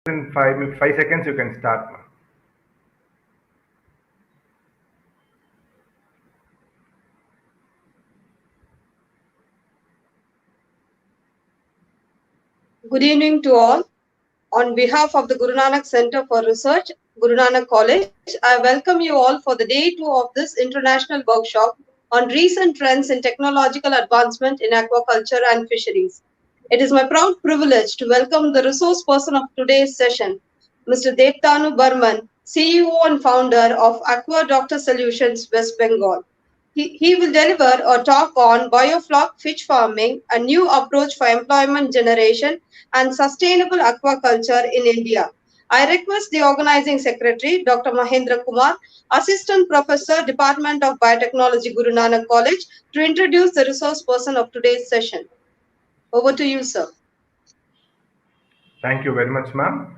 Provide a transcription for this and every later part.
In 5 seconds, you can start, ma'am. Good evening to all. On behalf of the Guru Nanak Center for Research, Guru Nanak College, I welcome you all for the day 2 of this international workshop on recent trends in technological advancement in aquaculture and fisheries. It is my proud privilege to welcome the resource person of today's session, Mr. Devtanu Burman, CEO and founder of Aqua Doctor Solutions, West Bengal. He will deliver a talk on biofloc fish farming, a new approach for employment generation and sustainable aquaculture in India. I request the organizing secretary, Dr. Mahendra Kumar, Assistant Professor, Department of Biotechnology, Guru Nanak College, to introduce the resource person of today's session. Over to you, sir. Thank you very much, ma'am.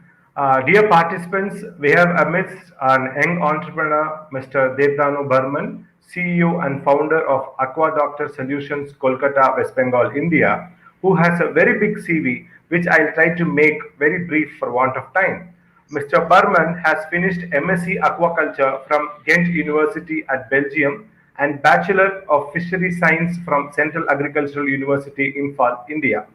Dear participants, we have amidst an young entrepreneur, Mr. Devdanu Burman, CEO and founder of Aqua Doctor Solutions, Kolkata, West Bengal, India, who has a very big CV, which I'll try to make very brief for want of time. Mr. Burman has finished MSc Aquaculture from Ghent University at Belgium and Bachelor of Fishery Science from Central Agricultural University, Imphal, India.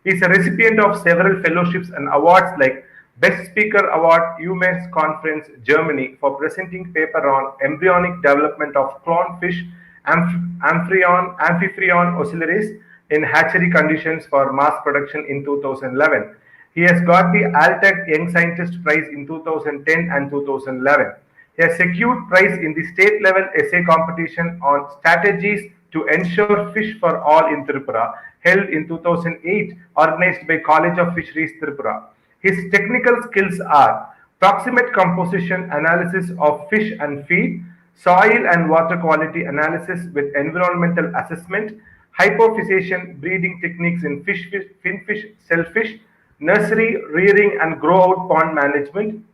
He is a recipient of several fellowships and awards like Best Speaker Award, UMass Conference, Germany, for presenting paper on embryonic development of clownfish amphiphrion ocellaris in hatchery conditions for mass production in 2011. He has got the Altec Young Scientist Prize in 2010 and 2011. He has secured prize in the state level essay competition on strategies to ensure fish for all in Tripura, held in 2008, organized by College of Fisheries Tripura. His technical skills are proximate composition analysis of fish and feed, soil and water quality analysis with environmental assessment, hypofixation breeding techniques in finfish, shellfish, nursery rearing and grow out pond management,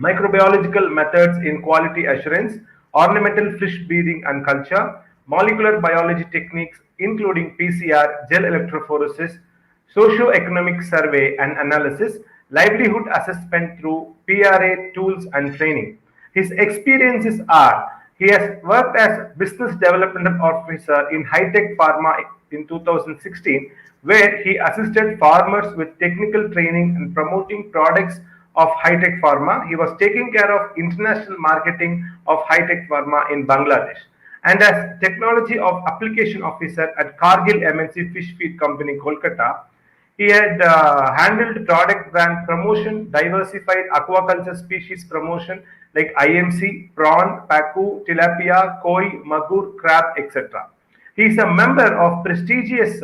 microbiological methods in quality assurance, ornamental fish breeding and culture, molecular biology techniques including PCR, gel electrophoresis, socio-economic survey and analysis, livelihood assessment through PRA tools and training. His experiences are he has worked as business development officer in high-tech pharma in 2016, where he assisted farmers with technical training and promoting products of high-tech pharma. He was taking care of international marketing of high-tech pharma in Bangladesh. And as technology of application officer at Cargill MNC Fish Feed Company, Kolkata, he had handled product brand promotion, diversified aquaculture species promotion like IMC, prawn, pacu, tilapia, koi, magur, crab, etc. He is a member of prestigious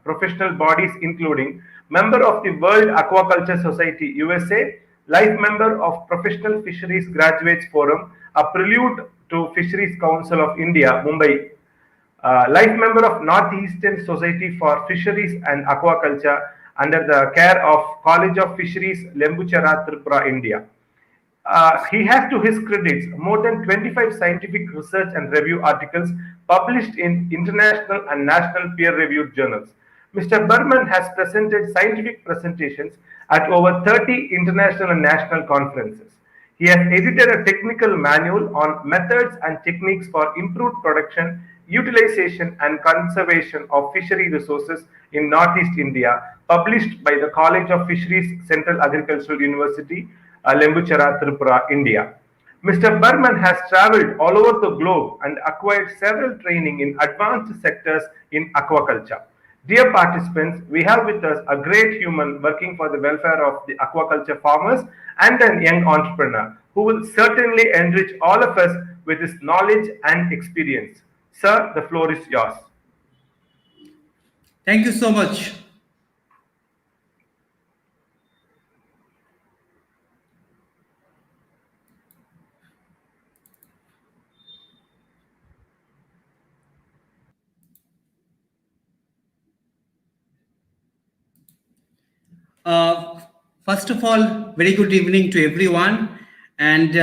professional bodies including member of the World Aquaculture Society USA, life member of Professional Fisheries Graduates Forum, a prelude to Fisheries Council of India, Mumbai, life member of Northeastern Society for Fisheries and Aquaculture under the care of College of Fisheries, Lembuchera, Tripura, India. He has to his credits more than 25 scientific research and review articles published in international and national peer-reviewed journals. Mr. Burman has presented scientific presentations at over 30 international and national conferences. He has edited a technical manual on methods and techniques for improved production, utilization and conservation of fishery resources in Northeast India, published by the College of Fisheries, Central Agricultural University, Lembuchera, Tripura, India. Mr. Burman has traveled all over the globe and acquired several training in advanced sectors in aquaculture. Dear participants, we have with us a great human working for the welfare of the aquaculture farmers and a young entrepreneur who will certainly enrich all of us with his knowledge and experience. Sir, the floor is yours. Thank you so much. First of all, very good evening to everyone. And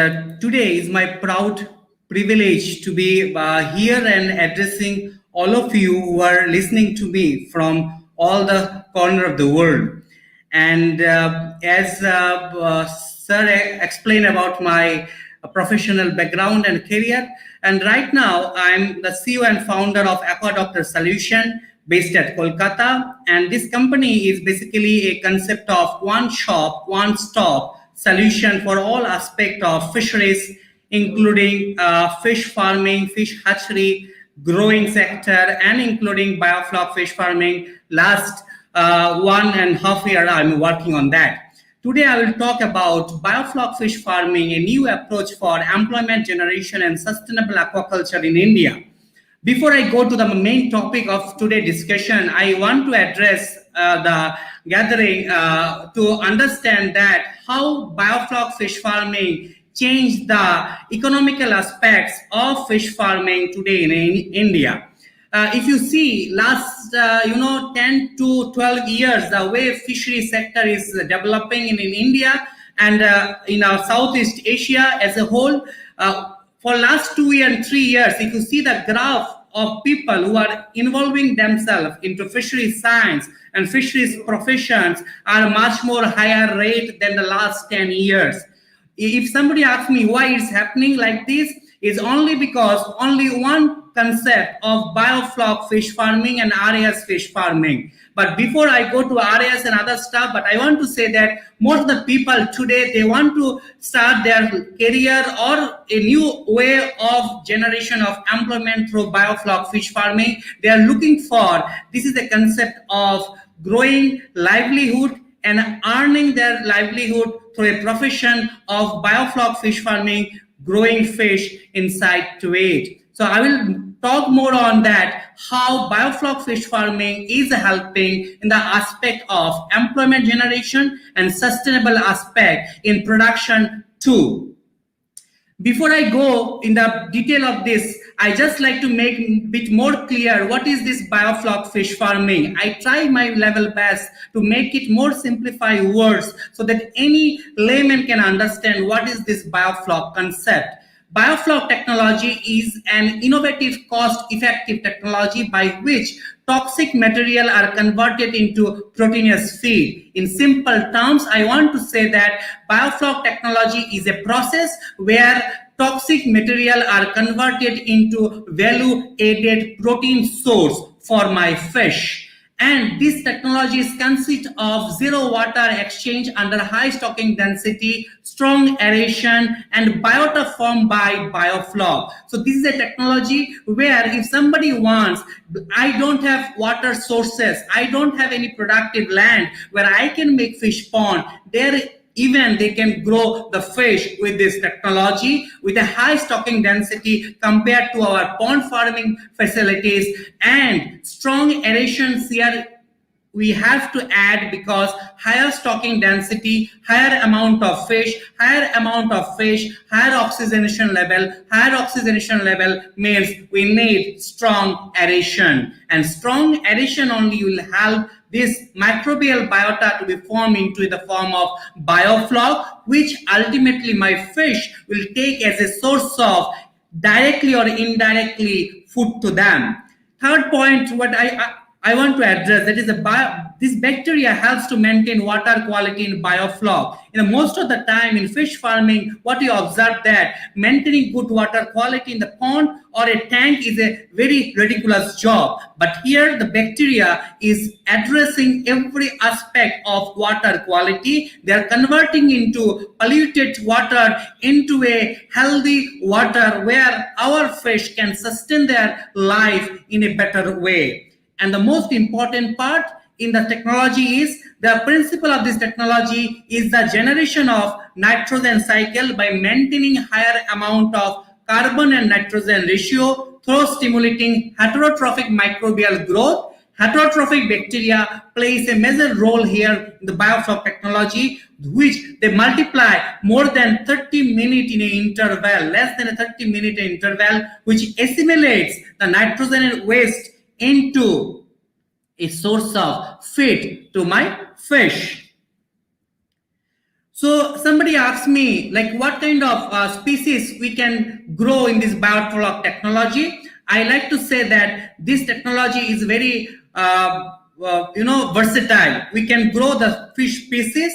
today is my proud privilege to be here and addressing all of you who are listening to me from all the corner of the world. And as Sir explained about my professional background and career, and right now I'm the CEO and founder of Aquadoctor Solution based at Kolkata. And this company is basically a concept of one shop, one stop solution for all aspects of fisheries, including fish farming, fish hatchery, growing sector, and including biofloc fish farming. Last 1.5 years, I'm working on that. Today, I will talk about biofloc fish farming, a new approach for employment generation and sustainable aquaculture in India. Before I go to the main topic of today's discussion, I want to address the gathering to understand that how biofloc fish farming changed the economical aspects of fish farming today in India. If you see last 10 to 12 years, the way fishery sector is developing in India and in our Southeast Asia as a whole, for last 2 and 3 years, if you see the graph of people who are involving themselves into fisheries science and fisheries professions are much more higher rate than the last 10 years. If somebody asks me why it's happening like this, it's only because only one concept of biofloc fish farming and RAS fish farming. But before I go to RAS and other stuff, but I want to say that most of the people today, they want to start their career or a new way of generation of employment through biofloc fish farming. They are looking for, this is the concept of growing livelihood and earning their livelihood through a profession of biofloc fish farming, growing fish inside to eat. So I will talk more on that, how biofloc fish farming is helping in the aspect of employment generation and sustainable aspect in production too. Before I go in the detail of this, I just like to make a bit more clear what is this biofloc fish farming. I try my level best to make it more simplified words so that any layman can understand what is this biofloc concept. Biofloc technology is an innovative, cost-effective technology by which toxic material are converted into proteinous feed. In simple terms, I want to say that biofloc technology is a process where toxic material are converted into value-added protein source for my fish. And this technology consists of zero water exchange under high stocking density, strong aeration, and biota formed by biofloc. So this is a technology where if somebody wants, I don't have water sources, I don't have any productive land where I can make fish pond, even they can grow the fish with this technology with a high stocking density compared to our pond farming facilities, and strong aerations here we have to add because higher stocking density, higher amount of fish, higher oxygenation level means we need strong aeration, and strong aeration only will help this microbial biota to be formed into the form of biofloc, which ultimately my fish will take as a source of directly or indirectly food to them. Third point, what I want to address, that is this bacteria helps to maintain water quality in biofloc. Most of the time in fish farming, what you observe that maintaining good water quality in the pond or a tank is a very ridiculous job. But here the bacteria is addressing every aspect of water quality. They are converting into polluted water into a healthy water where our fish can sustain their life in a better way. And the most important part in the technology is the principle of this technology is the generation of nitrogen cycle by maintaining higher amount of carbon and nitrogen ratio through stimulating heterotrophic microbial growth. Heterotrophic bacteria plays a major role here in the biofloc technology, which they multiply more than 30 minutes in an interval, less than a 30-minute interval, which assimilates the nitrogen waste into a source of feed to my fish. So somebody asked me, like, what kind of species we can grow in this biofloc technology. I like to say that this technology is very versatile. We can grow the fish species,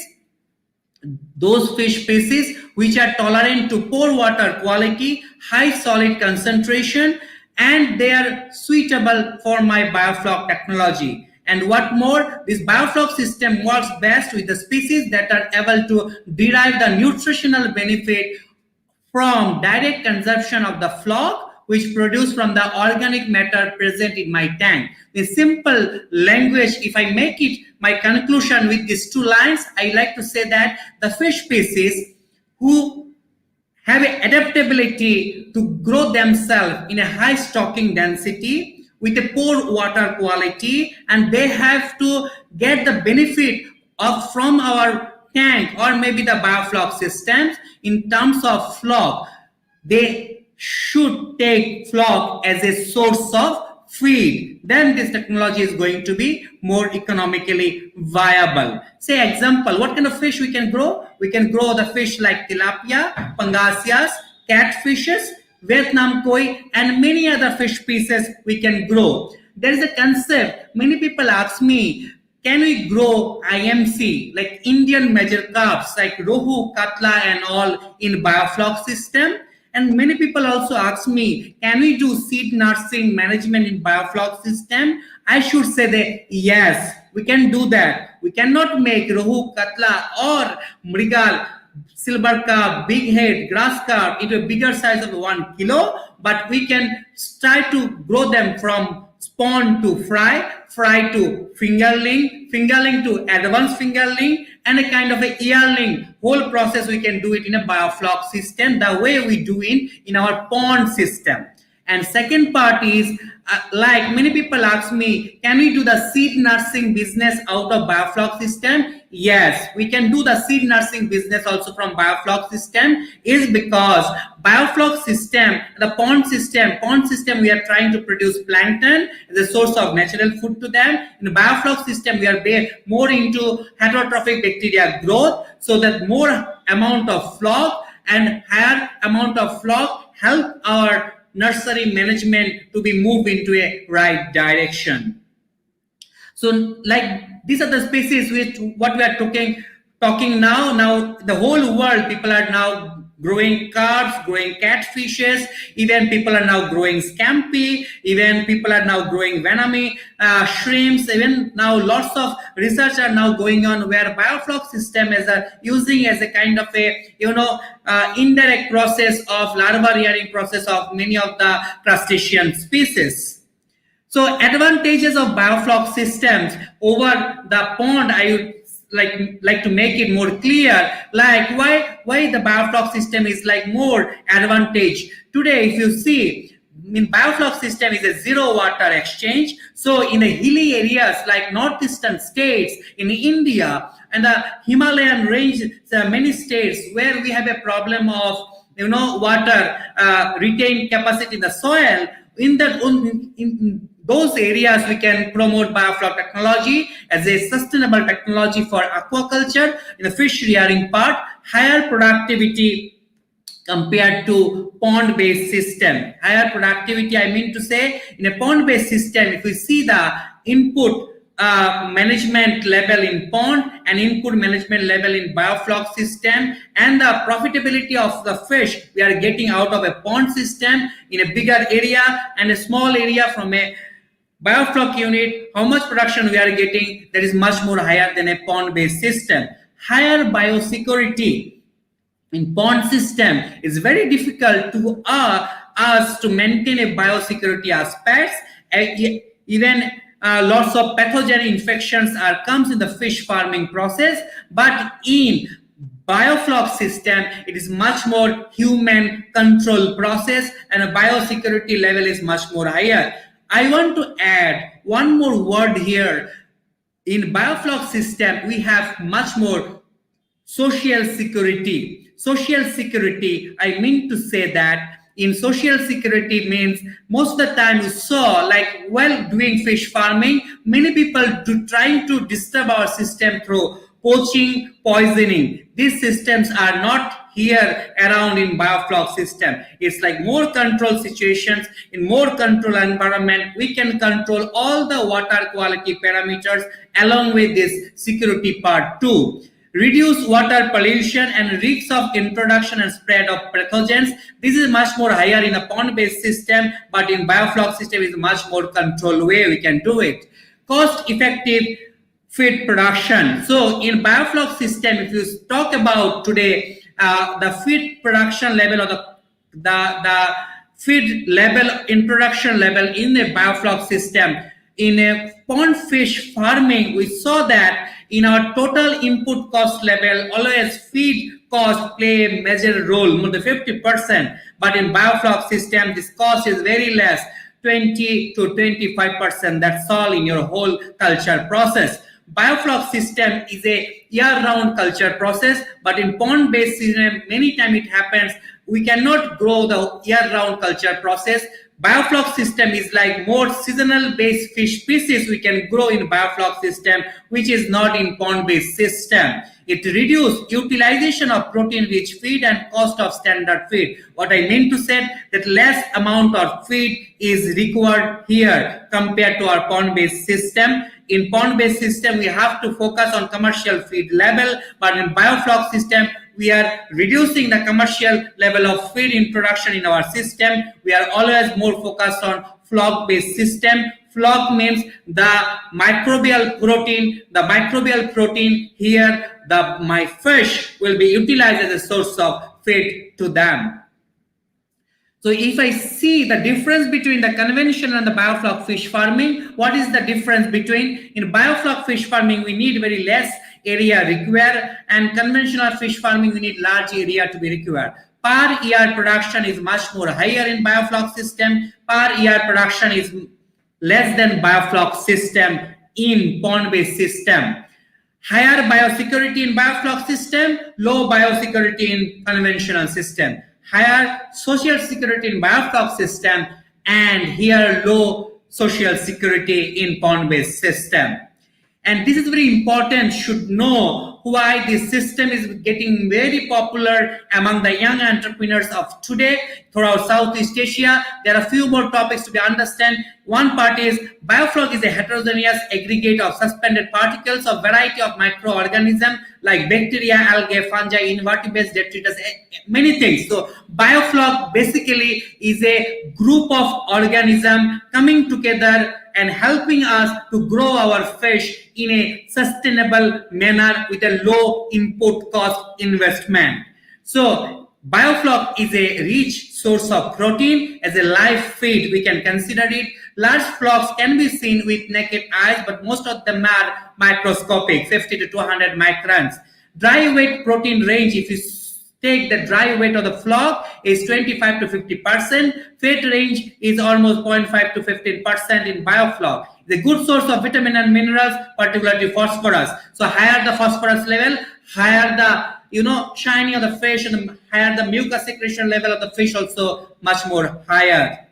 those fish species which are tolerant to poor water quality, high solid concentration, and they are suitable for my biofloc technology. And what more, this biofloc system works best with the species that are able to derive the nutritional benefit from direct consumption of the floc, which produced from the organic matter present in my tank. In simple language, if I make it my conclusion with these two lines, I like to say that the fish species who have an adaptability to grow themselves in a high stocking density with a poor water quality, and they have to get the benefit of from our tank or maybe the biofloc systems in terms of floc. They should take floc as a source of feed. Then this technology is going to be more economically viable. Say example, what kind of fish we can grow? We can grow the fish like tilapia, pangasius, catfishes, Vietnam koi, and many other fish species we can grow. There is a concept, many people ask me, can we grow IMC, like Indian major carps, like rohu, katla and all in biofloc system? And many people also ask me, can we do seed nursing management in biofloc system? I should say that yes, we can do that. We cannot make rohu, katla or mrigal, silver carp, big head, grass carp into a bigger size of 1 kilo, but we can try to grow them from spawn to fry, fry to fingerling, fingerling to advanced fingerling, and a kind of a yearling. Whole process we can do it in a biofloc system, the way we do it in our pond system. And second part is, like many people ask me, can we do the seed nursing business out of biofloc system? Yes, we can do the seed nursing business also from biofloc system, is because biofloc system, the pond system we are trying to produce plankton as a source of natural food to them. In the biofloc system we are more into heterotrophic bacteria growth, so that more amount of floc and higher amount of floc help our nursery management to be moved into a right direction. So like these are the species which what we are talking now. Now the whole world, people are now growing carps, growing catfishes, even people are now growing scampi, even people are now growing venami, shrimps, even now lots of research are now going on where biofloc system is using as a kind of a indirect process of larva rearing process of many of the crustacean species. So advantages of biofloc systems over the pond, I would like to make it more clear, like why the biofloc system is like more advantage. Today, if you see, in biofloc system is a zero water exchange. So in the hilly areas like northeastern states in India and the Himalayan range, there are many states where we have a problem of water retained capacity in the soil. In those areas, we can promote biofloc technology as a sustainable technology for aquaculture in the fish rearing part, higher productivity compared to pond-based system. Higher productivity, I mean to say, in a pond-based system, if we see the input management level in pond and input management level in biofloc system, and the profitability of the fish we are getting out of a pond system in a bigger area and a small area from a biofloc unit, how much production we are getting, that is much more higher than a pond-based system. Higher biosecurity in pond system is very difficult to us to maintain a biosecurity aspects. Even lots of pathogenic infections comes in the fish farming process, but in biofloc system it is much more human control process and a biosecurity level is much more higher. I want to add one more word here. In biofloc system we have much more social security. Social security, I mean to say that in social security means most of the time you saw, like while doing fish farming, many people trying to disturb our system through poaching, poisoning. These systems are not here around in biofloc system. It's like more control situations, in more control environment, we can control all the water quality parameters along with this security part too. Reduce water pollution and risks of introduction and spread of pathogens. This is much more higher in a pond-based system, but in biofloc system is much more controlled way we can do it. Cost-effective feed production. So in biofloc system, if you talk about today, the feed production level or the feed level, introduction level in the biofloc system, in a pond fish farming, we saw that in our total input cost level, always feed cost play a major role, more than 50%. But in biofloc system, this cost is very less, 20 to 25%. That's all in your whole culture process. Biofloc system is a year-round culture process, but in pond-based system, many times it happens, we cannot grow the year-round culture process. Biofloc system is like more seasonal based fish species we can grow in biofloc system, which is not in pond based system. It reduces utilization of protein rich feed and cost of standard feed. What I mean to say that less amount of feed is required here compared to our pond based system. In pond based system, we have to focus on commercial feed level, but in biofloc system, we are reducing the commercial level of feed introduction in our system. We are always more focused on flock based system. Flock means the microbial protein. The microbial protein here, my fish will be utilized as a source of feed to them. So if I see the difference between the conventional and the biofloc fish farming, what is the difference between? In biofloc fish farming, we need very less area required, and conventional fish farming, we need large area to be required. Per year production is much more higher in biofloc system. Per year production is less than biofloc system in pond-based system. Higher biosecurity in biofloc system, low biosecurity in conventional system. Higher social security in biofloc system, and here low social security in pond-based system. And this is very important, should know why this system is getting very popular among the young entrepreneurs of today throughout Southeast Asia. There are a few more topics to be understand. One part is biofloc is a heterogeneous aggregate of suspended particles of variety of microorganisms like bacteria, algae, fungi, invertebrates, detritus, many things. So biofloc basically is a group of organisms coming together and helping us to grow our fish in a sustainable manner with a low input cost investment. So biofloc is a rich source of protein. As a live feed, we can consider it. Large flocks can be seen with naked eyes, but most of them are microscopic, 50 to 200 microns. Dry weight protein range, if you take the dry weight of the flock, is 25 to 50%. Fat range is almost 0.5 to 15% in biofloc. The good source of vitamin and minerals, particularly phosphorus. So higher the phosphorus level, higher the shiny of the fish, and higher the mucus secretion level of the fish, also much more higher.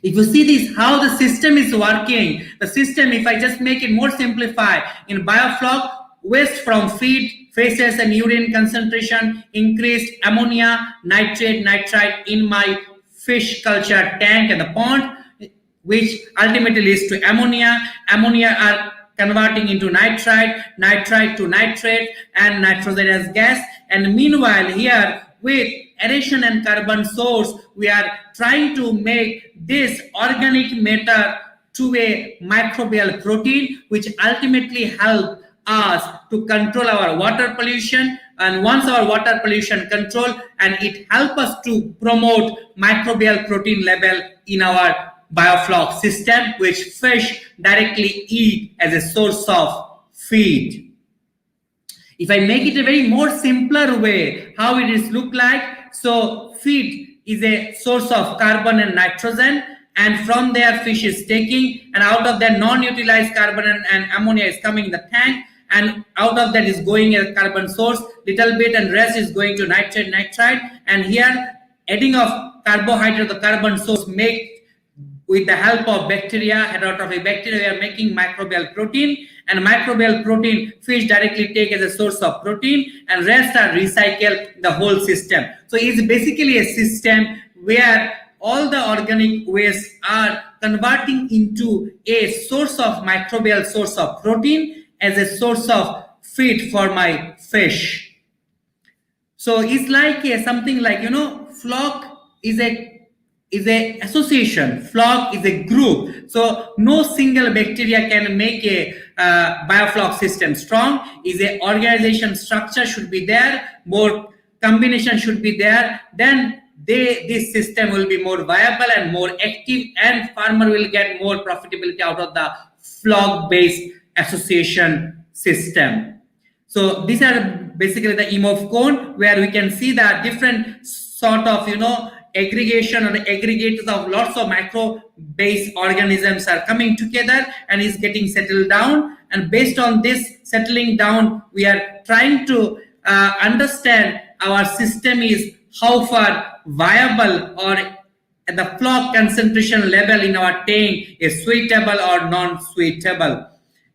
If you see this, how the system is working, the system, if I just make it more simplified, in biofloc, waste from feed, feces and urine concentration increased, ammonia, nitrate, nitrite in my fish culture tank and the pond, which ultimately leads to ammonia. Ammonia are converting into nitrite, nitrite to nitrate and nitrogenous gas. And meanwhile here with aeration and carbon source, we are trying to make this organic matter to a microbial protein, which ultimately help us to control our water pollution. And once our water pollution control, and it help us to promote microbial protein level in our biofloc system, which fish directly eat as a source of feed. If I make it a very more simpler way, how it is look like, so feed is a source of carbon and nitrogen, and from there fish is taking, and out of that non-utilized carbon and ammonia is coming in the tank, and out of that is going a carbon source, little bit, and rest is going to nitrate, nitrite, and here adding of carbohydrate, the carbon source make with the help of bacteria, heterotrophic bacteria, we are making microbial protein, and microbial protein fish directly take as a source of protein, and rest are recycled in the whole system. So it's basically a system where all the organic waste are converting into a source of microbial source of protein as a source of feed for my fish. So it's like something like, flock is a association, flock is a group. So no single bacteria can make a biofloc system strong. Is a organization structure should be there, more combination should be there, then this system will be more viable and more active, and farmer will get more profitability out of the flock based association system. So these are basically the EMOF cone, where we can see that different sort of aggregation or aggregates of lots of micro based organisms are coming together and is getting settled down, and based on this settling down we are trying to understand our system is how far viable or at the flock concentration level in our tank is suitable or non-suitable.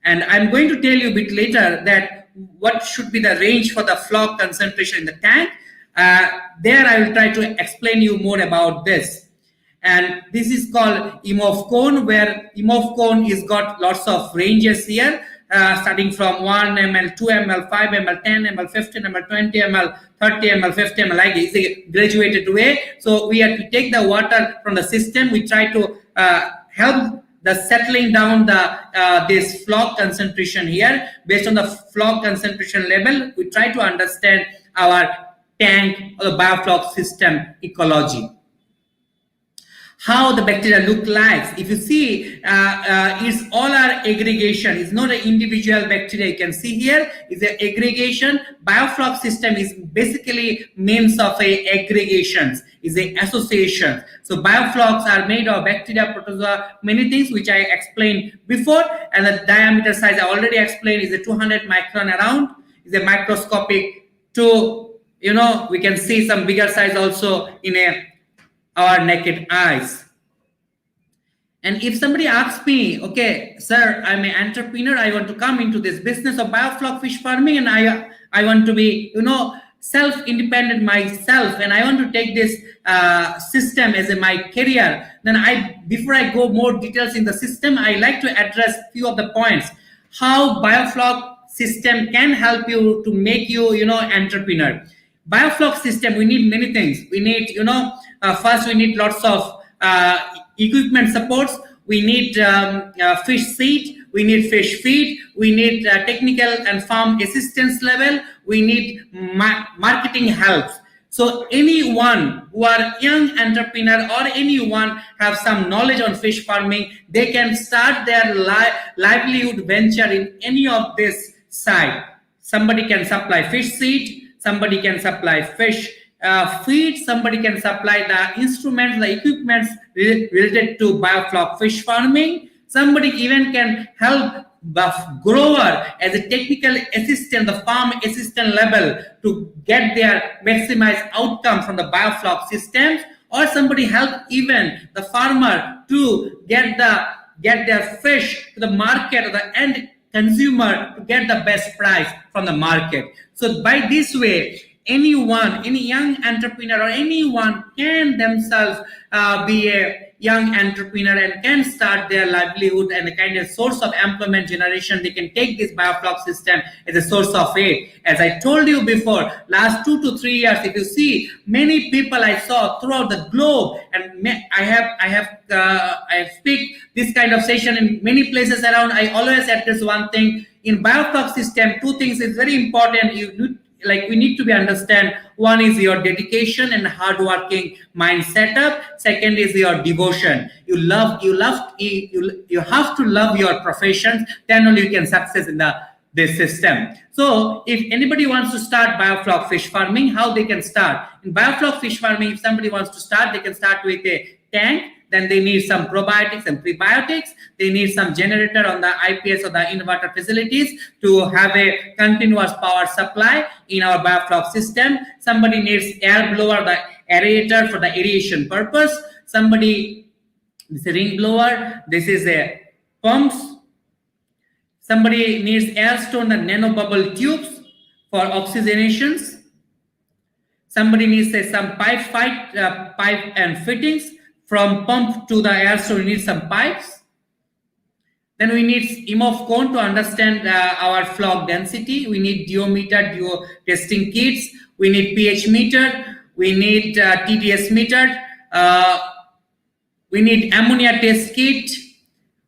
And I'm going to tell you a bit later that what should be the range for the flock concentration in the tank. There I will try to explain you more about this. And this is called EMOF cone, where EMOF cone is got lots of ranges here, starting from 1 ml, 2 ml, 5 ml, 10 ml, 15 ml, 20 ml, 30 ml, 50 ml, like it's a graduated way. So we have to take the water from the system. We try to help the settling down the this flock concentration here. Based on the flock concentration level, we try to understand our tank or the biofloc system ecology. How the bacteria look like. If you see, it's all our aggregation. It's not an individual bacteria. You can see here is an aggregation. Biofloc system is basically means of a aggregations, is a association. So bioflocs are made of bacteria, protozoa, many things which I explained before. And the diameter size I already explained is a 200 micron around. Is a microscopic to we can see some bigger size also in our naked eyes. And if somebody asks me, okay, sir, I'm an entrepreneur, I want to come into this business of biofloc fish farming, and I want to be, self-independent myself, and I want to take this system as my career, then before I go more details in the system, I like to address few of the points. How biofloc system can help you to make you, entrepreneur. Biofloc system, we need many things. We need, first we need lots of equipment supports. We need fish seed. We need fish feed. We need technical and farm assistance level. We need marketing help. So anyone who are young entrepreneur or anyone have some knowledge on fish farming, they can start their livelihood venture in any of this side. Somebody can supply fish seed. Somebody can supply fish feed. Somebody can supply the instruments, the equipments related to biofloc fish farming. Somebody even can help the grower as a technical assistant, the farm assistant level, to get their maximized outcome from the biofloc systems. Or somebody help even the farmer to get their fish to the market or the end consumer to get the best price from the market. So by this way, anyone, any young entrepreneur or anyone can themselves be a young entrepreneur and can start their livelihood and a kind of source of employment generation. They can take this biofloc system as a source of aid. As I told you before, last 2 to 3 years, if you see, many people I saw throughout the globe, and I have speak this kind of session in many places around. I always address one thing in biofloc system. Two things is very important. We need to be understand. One is your dedication and hardworking mind setup. Second is your devotion. You have to love your profession. Then only you can success in this system. So if anybody wants to start biofloc fish farming, how they can start? In biofloc fish farming, if somebody wants to start, they can start with a tank. Then they need some probiotics and prebiotics. They need some generator on the IPS or the inverter facilities to have a continuous power supply in our biofloc system. Somebody needs air blower, the aerator for the aeration purpose. Somebody This is a ring blower. This is a pumps. Somebody needs airstone and nano bubble tubes for oxygenations. Somebody needs some pipe and fittings from pump to the airstone. We need some pipes. Then we need EMOF cone to understand our flock density. We need DO testing kits. We need pH meter. We need TDS meter. We need ammonia test kit.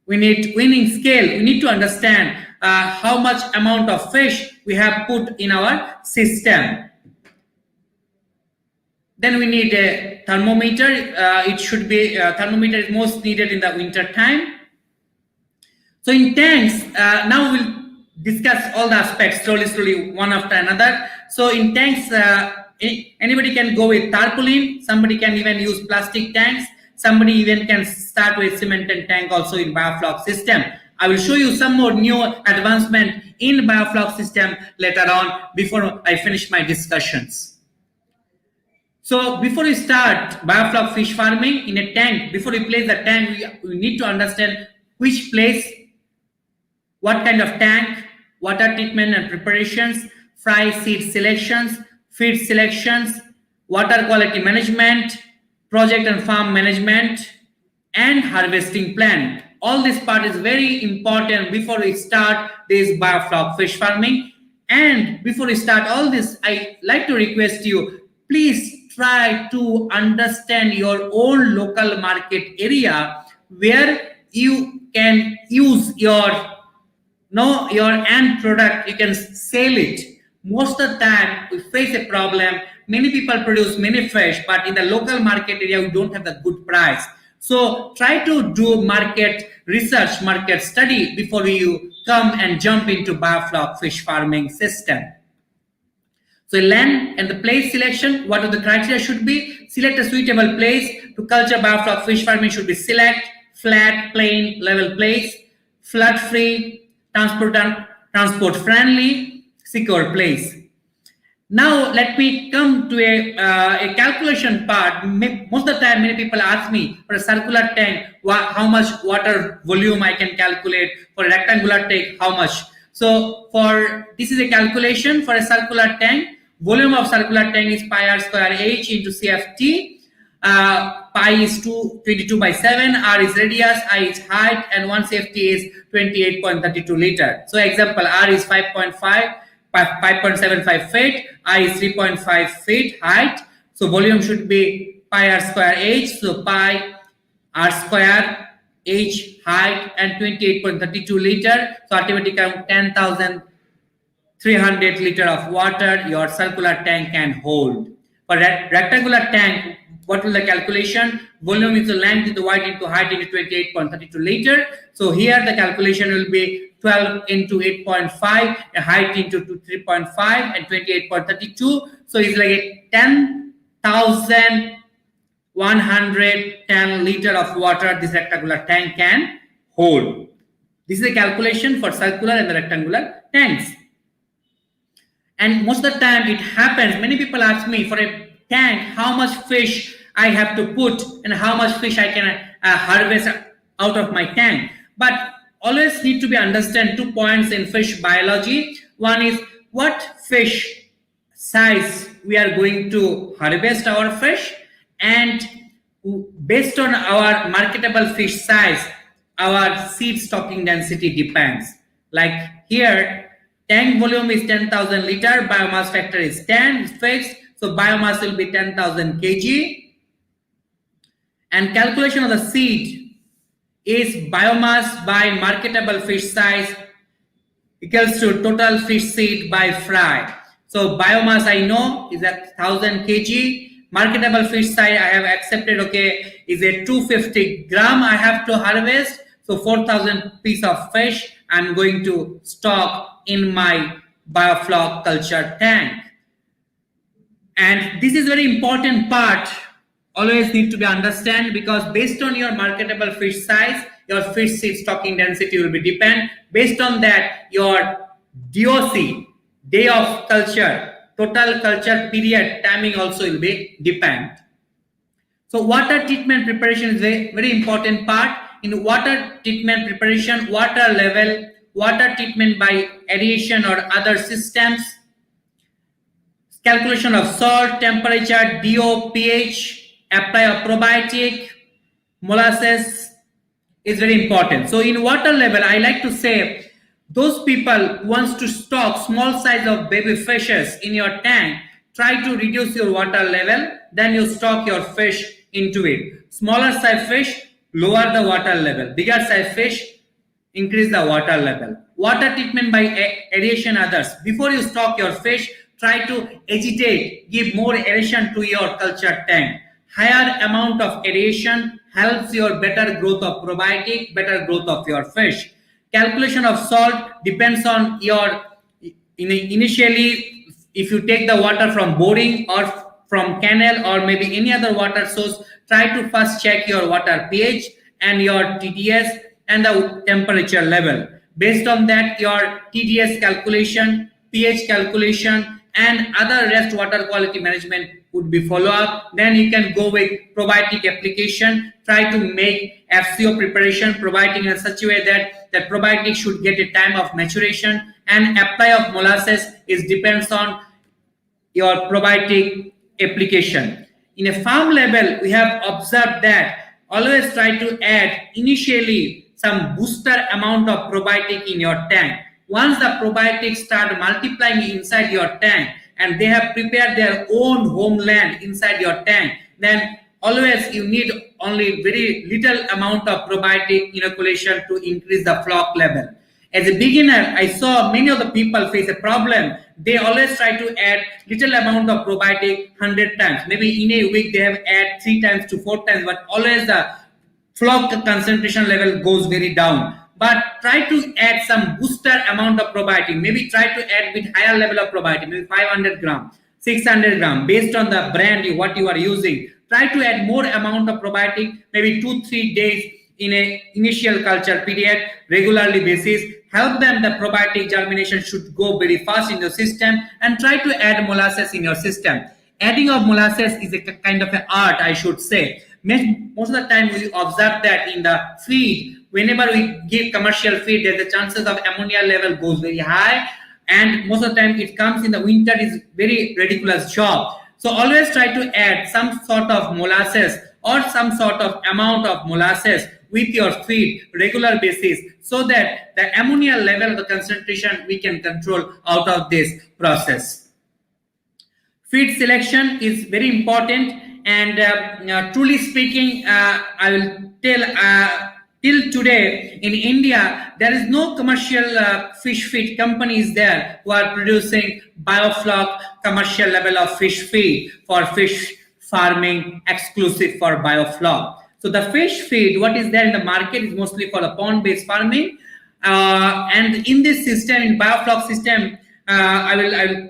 We need winning scale. We need to understand how much amount of fish we have put in our system. Then we need a thermometer. It should be thermometer is most needed in the winter time. So in tanks, now we'll discuss all the aspects slowly, one after another. So in tanks, anybody can go with tarpaulin. Somebody can even use plastic tanks. Somebody even can start with cemented tank also in biofloc system. I will show you some more new advancement in biofloc system later on before I finish my discussions. So before we start biofloc fish farming in a tank, before we place the tank, we need to understand which place, what kind of tank, water treatment and preparations, fry seed selections, feed selections, water quality management, project and farm management, and harvesting plan. All this part is very important before we start this biofloc fish farming. And before we start all this, I like to request you, please try to understand your own local market area where you can use your end product, you can sell it. Most of the time we face a problem. Many people produce many fish, but in the local market area we don't have the good price. So try to do market research, market study before you come and jump into biofloc fish farming system. So land and the place selection, what are the criteria should be? Select a suitable place to culture biofloc fish farming should be select flat, plain, level place, flood free, transport friendly, secure place. Now let me come to a calculation part. Most of the time many people ask me for a circular tank how much water volume I can calculate, for a rectangular tank how much. So this is a calculation for a circular tank. Volume of circular tank is pi r square h into CFT. Pi is 22/7, r is radius, I is height, and 1 CFT is 28.32 liter. So example, r is 5.75 feet, I is 3.5 feet height. So volume should be pi r square h. So pi r square h height and 28.32 liter. So ultimately 10,300 liter of water your circular tank can hold. For rectangular tank, what will the calculation? Volume is the length into width into height into 28.32 liter. So here the calculation will be 12 into 8.5, a height into 3.5 and 28.32. So it's like 10,110 liter of water this rectangular tank can hold. This is a calculation for circular and the rectangular tanks. And most of the time it happens, many people ask me for a tank, how much fish I have to put and how much fish I can harvest out of my tank. But always need to be understand 2 points in fish biology. One is what fish size we are going to harvest our fish, and based on our marketable fish size, our seed stocking density depends. Like here, tank volume is 10,000 liter, biomass factor is 10, it's fixed. So biomass will be 10,000 kg. And calculation of the seed is biomass by marketable fish size equals to total fish seed by fry. So biomass I know is at 1,000 kg. Marketable fish size I have accepted, okay, is a 250 gram I have to harvest. So 4,000 piece of fish I'm going to stock in my biofloc culture tank. And this is very important part, always need to be understand, because based on your marketable fish size, your fish seed stocking density will be depend. Based on that, your DOC, day of culture, total culture period timing also will be depend. So water treatment preparation is very important part. In water treatment preparation, water level, water treatment by aeration or other systems, calculation of salt, temperature, DO, pH, apply of probiotic, molasses is very important. So in water level, I like to say those people who wants to stock small size of baby fishes in your tank, try to reduce your water level, then you stock your fish into it. Smaller size fish, lower the water level. Bigger size fish, increase the water level. Water treatment by aeration others. Before you stock your fish, try to agitate, give more aeration to your culture tank. Higher amount of aeration helps your better growth of probiotic, better growth of your fish. Calculation of salt depends on your, initially, if you take the water from boring or from canal or maybe any other water source, try to first check your water pH and your TDS and the temperature level. Based on that, your TDS calculation, pH calculation, and other rest water quality management would be follow up. Then you can go with probiotic application. Try to make FCO preparation probiotic in such a way that the probiotic should get a time of maturation, and apply of molasses is depends on your probiotic application. In a farm level, we have observed that always try to add initially some booster amount of probiotic in your tank. Once the probiotics start multiplying inside your tank and they have prepared their own homeland inside your tank, then always you need only very little amount of probiotic inoculation to increase the flock level. As a beginner, I saw many of the people face a problem. They always try to add little amount of probiotic 100 times. Maybe in a week they have add 3 times to 4 times, but always the flock concentration level goes very down. But try to add some booster amount of probiotic. Maybe try to add with higher level of probiotic, maybe 500 gram, 600 gram, based on the brand what you are using. Try to add more amount of probiotic, maybe 2-3 days in a initial culture period, regularly basis. Help them, the probiotic germination should go very fast in your system, and try to add molasses in your system. Adding of molasses is a kind of an art, I should say. Most of the time we observe that in the feed, whenever we give commercial feed, there's the chances of ammonia level goes very high, and most of the time it comes in the winter is very ridiculous job. So always try to add some sort of molasses or some sort of amount of molasses with your feed regular basis, so that the ammonia level of the concentration we can control out of this process. Feed selection is very important, and truly speaking, I will tell till today in India there is no commercial fish feed companies there who are producing Biofloc commercial level of fish feed for fish farming exclusive for Biofloc. So the fish feed, what is there in the market, is mostly for the pond-based farming. And in this system, in Biofloc system, I will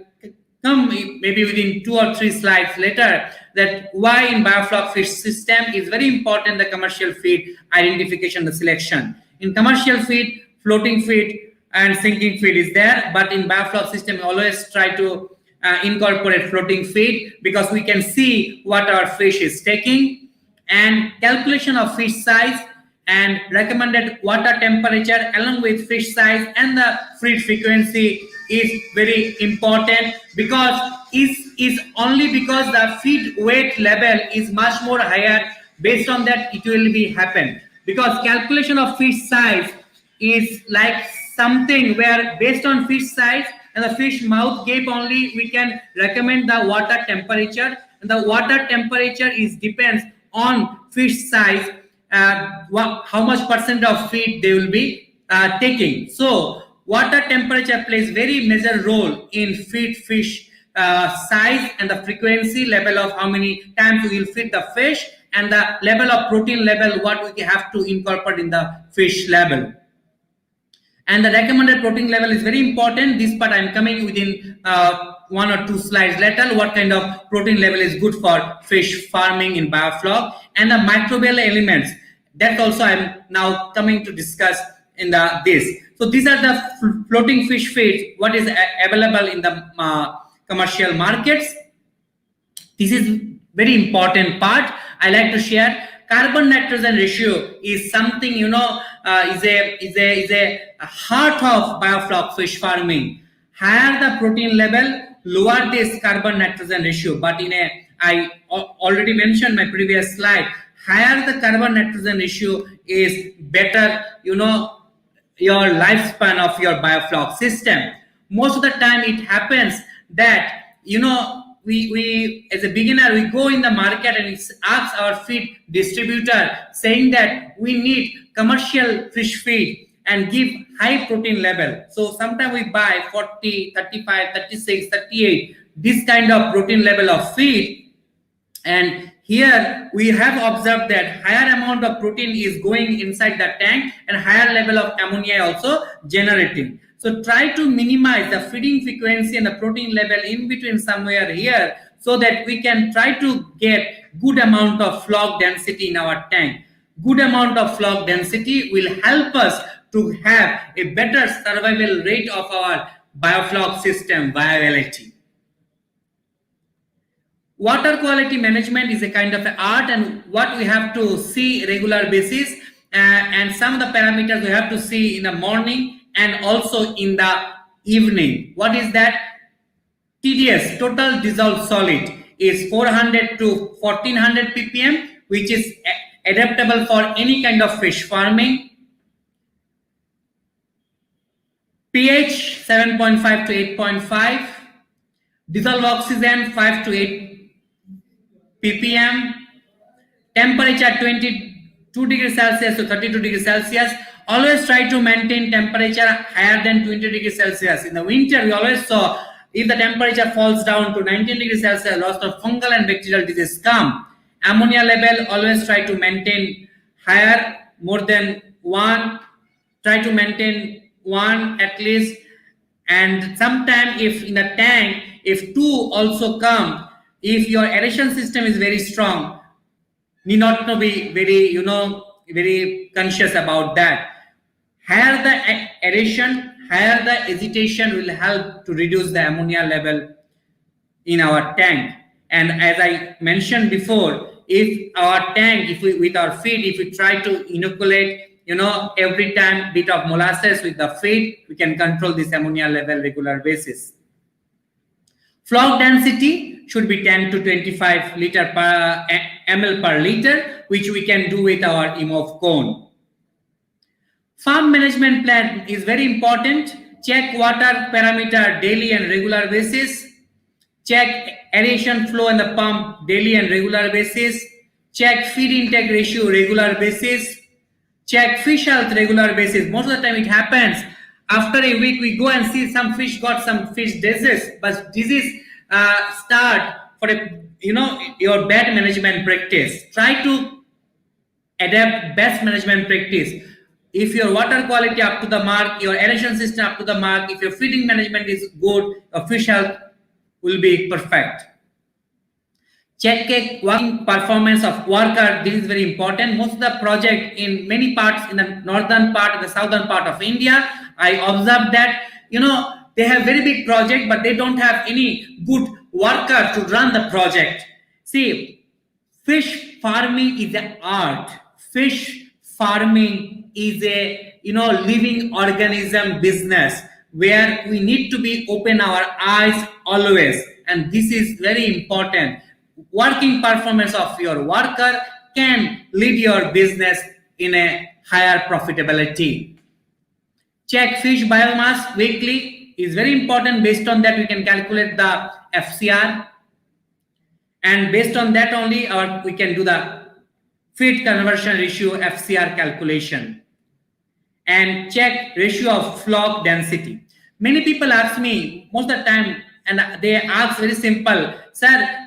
come maybe within 2 or 3 slides later that why in Biofloc fish system is very important the commercial feed identification, the selection. In commercial feed, floating feed and sinking feed is there, but in Biofloc system we always try to incorporate floating feed, because we can see what our fish is taking, and calculation of fish size and recommended water temperature along with fish size and the feed frequency is very important, because is only because the feed weight level is much more higher, based on that it will be happen. Because calculation of fish size is like something where based on fish size and the fish mouth gape only we can recommend the water temperature, and the water temperature is depends on fish size, how much percent of feed they will be taking. So water temperature plays very major role in feed fish size and the frequency level of how many times we will feed the fish, and the level of protein level what we have to incorporate in the fish level. And the recommended protein level is very important. This part I am coming within 1 or 2 slides later, what kind of protein level is good for fish farming in Biofloc, and the microbial elements that also I am now coming to discuss in this. So these are the floating fish feeds what is available in the commercial markets. This is very important part. I like to share. Carbon nitrogen ratio is something, is a heart of biofloc fish farming. Higher the protein level, lower this carbon nitrogen ratio. But I already mentioned my previous slide, higher the carbon nitrogen ratio is better, your lifespan of your biofloc system. Most of the time it happens that, we as a beginner, we go in the market and ask our feed distributor saying that we need commercial fish feed and give high protein level. So sometimes we buy 40, 35, 36, 38, this kind of protein level of feed. And here we have observed that higher amount of protein is going inside the tank and higher level of ammonia also generating. So try to minimize the feeding frequency and the protein level in between somewhere here, so that we can try to get good amount of flock density in our tank. Good amount of flock density will help us to have a better survival rate of our biofloc system viability. Water quality management is a kind of an art, and what we have to see regular basis, and some of the parameters we have to see in the morning and also in the evening. What is that? TDS, total dissolved solid, is 400 to 1400 ppm, which is adaptable for any kind of fish farming. pH 7.5 to 8.5, dissolved oxygen 5 to 8 ppm, temperature 22 degrees Celsius to 32 degrees Celsius. Always try to maintain temperature higher than 20 degrees Celsius. In the winter, we always saw if the temperature falls down to 19 degrees Celsius, lots of fungal and bacterial disease come. Ammonia level, always try to maintain higher, more than 1. Try to maintain 1 at least. And sometime if in the tank, if 2 also come, if your aeration system is very strong, need not to be very, very conscious about that. Higher the aeration, higher the agitation will help to reduce the ammonia level in our tank. And as I mentioned before, if our tank, if we with our feed, if we try to inoculate, every time bit of molasses with the feed, we can control this ammonia level regular basis. Flock density should be 10 to 25 ml per liter, which we can do with our EMOF cone. Farm management plan is very important. Check water parameter daily and regular basis. Check aeration flow in the pump daily and regular basis. Check feed intake ratio regular basis. Check fish health regular basis. Most of the time it happens after a week we go and see some fish got some fish disease, but disease start for your bad management practice. Try to adapt best management practice. If your water quality up to the mark, your aeration system up to the mark, if your feeding management is good, your fish health will be perfect. Check working performance of worker. This is very important. Most of the project in many parts, in the northern part, in the southern part of India, I observed that, they have very big project, but they don't have any good worker to run the project. See, fish farming is an art. Fish farming is a, living organism business where we need to be open our eyes always. And this is very important. Working performance of your worker can lead your business in a higher profitability. Check fish biomass weekly is very important. Based on that, we can calculate the FCR, and based on that only we can do the feed conversion ratio FCR calculation. And check ratio of flock density. Many people ask me most of the time, and they ask very simple, sir,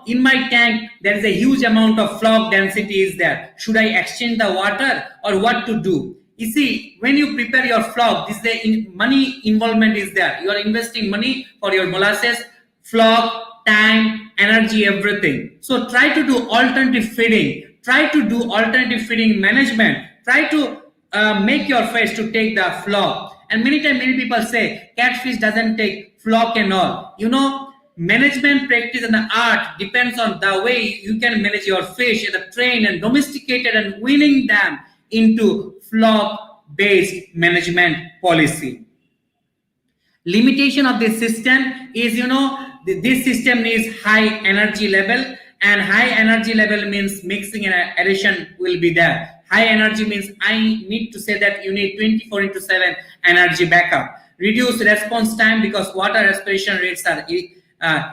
in my tank there is a huge amount of flock density is there. Should I exchange the water or what to do? You see, when you prepare your flock, this is money involvement is there. You are investing money for your molasses, flock, time, energy, everything. So try to do alternative feeding. Try to do alternative feeding management. Try to make your fish to take the flock. And many people say catfish doesn't take flock and all. management practice and the art depends on the way you can manage your fish and train and domesticated and winning them into flock-based management policy. Limitation of this system is, this system needs high energy level, and high energy level means mixing and addition will be there. High energy means I need to say that you need 24/7 energy backup. Reduce response time because water respiration rates are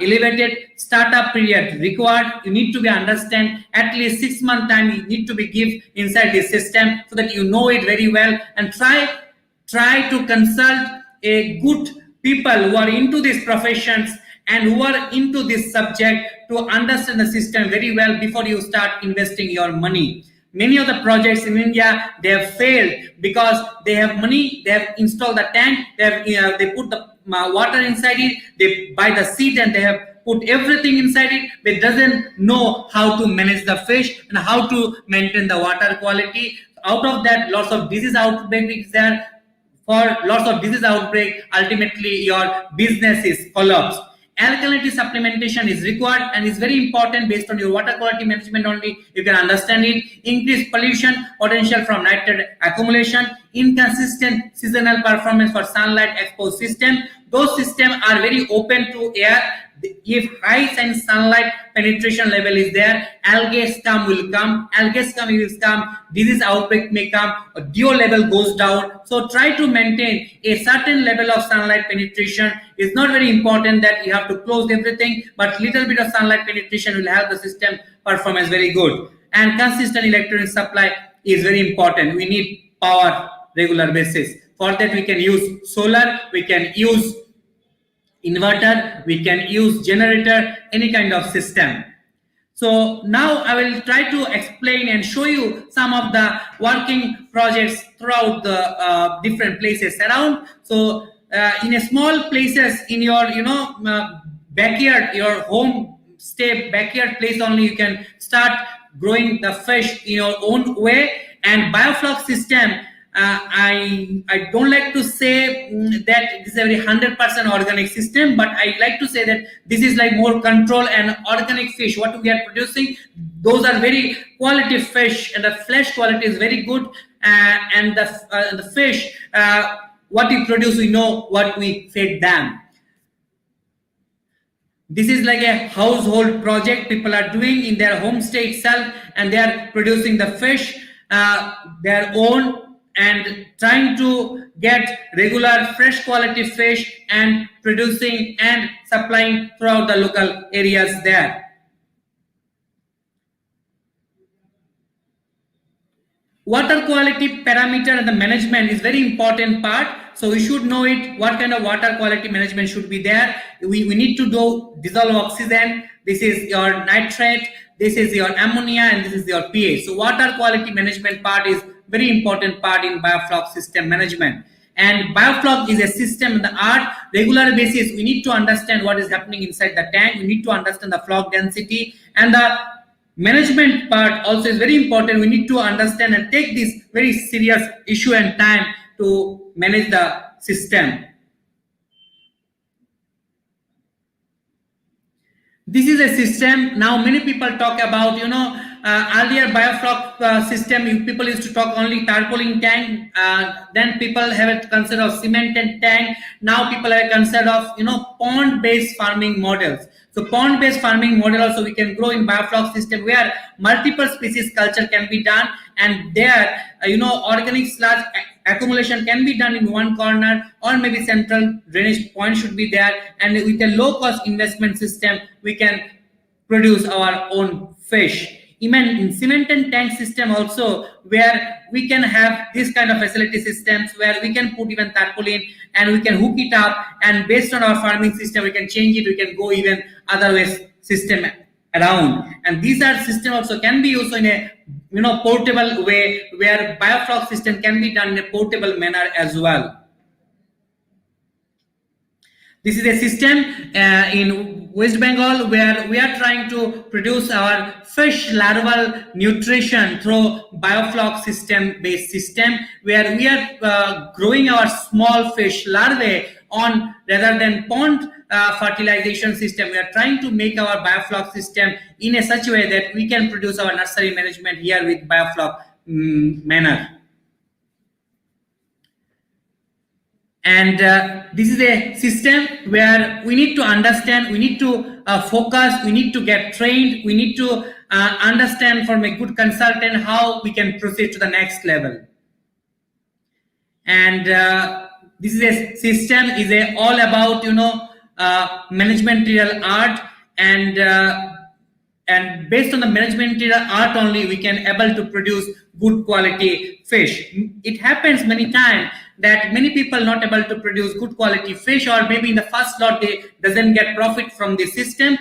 elevated. Startup period required. You need to be understand at least 6 month time you need to be give inside this system so that you know it very well, and try to consult a good people who are into these professions and who are into this subject to understand the system very well before you start investing your money. Many of the projects in India, they have failed because they have money, they have installed the tank, they put the water inside it, they buy the seed and they have put everything inside it, but doesn't know how to manage the fish and how to maintain the water quality. Out of that, lots of disease outbreak is there. For lots of disease outbreak, ultimately your business is collapsed. Alkalinity supplementation is required and is very important based on your water quality management only. You can understand it. Increased pollution potential from nitrate accumulation. Inconsistent seasonal performance for sunlight exposed system. Those systems are very open to air. If high sunlight penetration level is there, algae scum will come. Algae scum will come. Disease outbreak may come. DO level goes down. So try to maintain a certain level of sunlight penetration. It's not very important that you have to close everything, but little bit of sunlight penetration will help the system performance very good. And consistent electric supply is very important. We need power regular basis. For that we can use solar, we can use inverter, we can use generator, any kind of system. So now I will try to explain and show you some of the working projects throughout the different places around. So in a small places in your backyard, your home stay backyard place only, you can start growing the fish in your own way. And biofloc system, I don't like to say that this is a very 100% organic system, but I like to say that this is like more control and organic fish. What we are producing, those are very quality fish, and the flesh quality is very good. And the fish, what we produce, we know what we fed them. This is like a household project people are doing in their homestay itself, and they are producing the fish their own and trying to get regular fresh quality fish and producing and supplying throughout the local areas there. Water quality parameter and the management is very important part. So we should know it, what kind of water quality management should be there. We need to do dissolved oxygen. This is your nitrate, this is your ammonia, and this is your pH. So water quality management part is very important part in biofloc system management. And biofloc is a system in the art. Regular basis, we need to understand what is happening inside the tank. We need to understand the floc density, and the management part also is very important. We need to understand and take this very serious issue and time to manage the system. This is a system. Now many people talk about, earlier biofloc system, people used to talk only tarpaulin tank. Then people have a concept of cemented tank. Now people have a concept of, pond-based farming models. So pond-based farming model also we can grow in biofloc system where multiple species culture can be done, and there, organic sludge accumulation can be done in one corner, or maybe central drainage point should be there, and with a low cost investment system we can produce our own fish. Even in cemented tank system also, where we can have this kind of facility systems where we can put even tarpaulin and we can hook it up, and based on our farming system we can change it, we can go even other ways system around. And these are system also can be used in a portable way, where biofloc system can be done in a portable manner as well. This is a system in West Bengal where we are trying to produce our fish larval nutrition through biofloc system based system, where we are growing our small fish larvae on rather than pond fertilization system. We are trying to make our biofloc system in a such way that we can produce our nursery management here with biofloc manner. And this is a system where we need to understand, we need to focus, we need to get trained, we need to understand from a good consultant how we can proceed to the next level. And this is a system, is a all about, you know, managerial art, and based on the managerial art only we can able to produce good quality fish. It happens many times that many people not able to produce good quality fish, or maybe in the first lot they doesn't get profit from the system.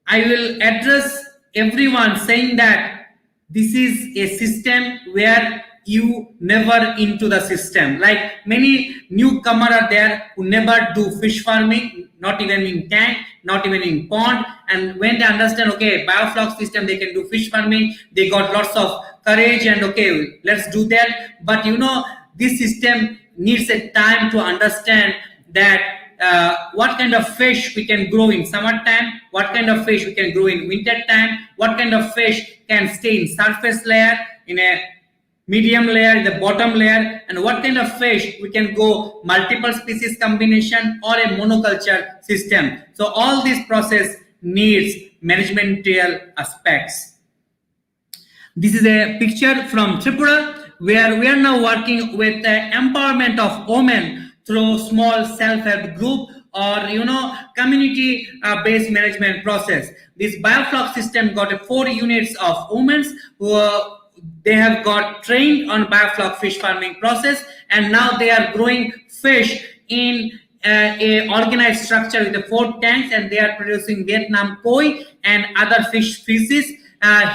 I will address everyone saying that this is a system where you never into the system. Like many newcomer are there who never do fish farming, not even in tank, not even in pond, and when they understand, okay, biofloc system, they can do fish farming, they got lots of courage and okay, let's do that. But you know, this system needs a time to understand that what kind of fish we can grow in summertime, what kind of fish we can grow in winter time, what kind of fish can stay in surface layer, in a medium layer, the bottom layer, and what kind of fish we can go multiple species combination or a monoculture system. So all this process needs managerial aspects. This is a picture from Tripura, where we are now working with the empowerment of women through small self-help group or, you know, community based management process. This biofloc system got 4 units of women who they have got trained on biofloc fish farming process, and now they are growing fish in a organized structure with the 4 tanks, and they are producing Vietnam koi and other fish species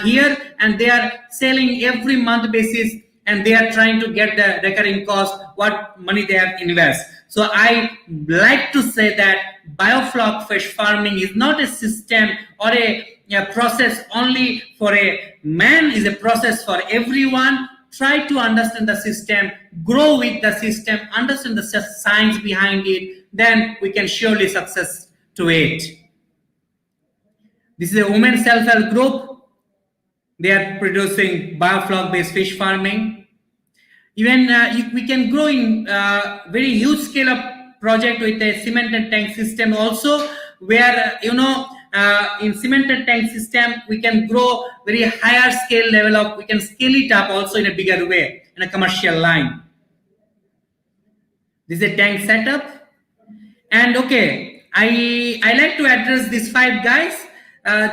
here, and they are selling every month basis, and they are trying to get the recurring cost, what money they have invest. So I like to say that biofloc fish farming is not a system or a process only for a man, is a process for everyone. Try to understand the system, grow with the system, understand the science behind it, then we can surely success to it. This is a women self-help group. They are producing biofloc based fish farming. Even we can grow in very huge scale of project with a cemented tank system also, where you know, in cemented tank system we can grow very higher scale level of, we can scale it up also in a bigger way in a commercial line. This is a tank setup. And okay, I like to address these 5 guys.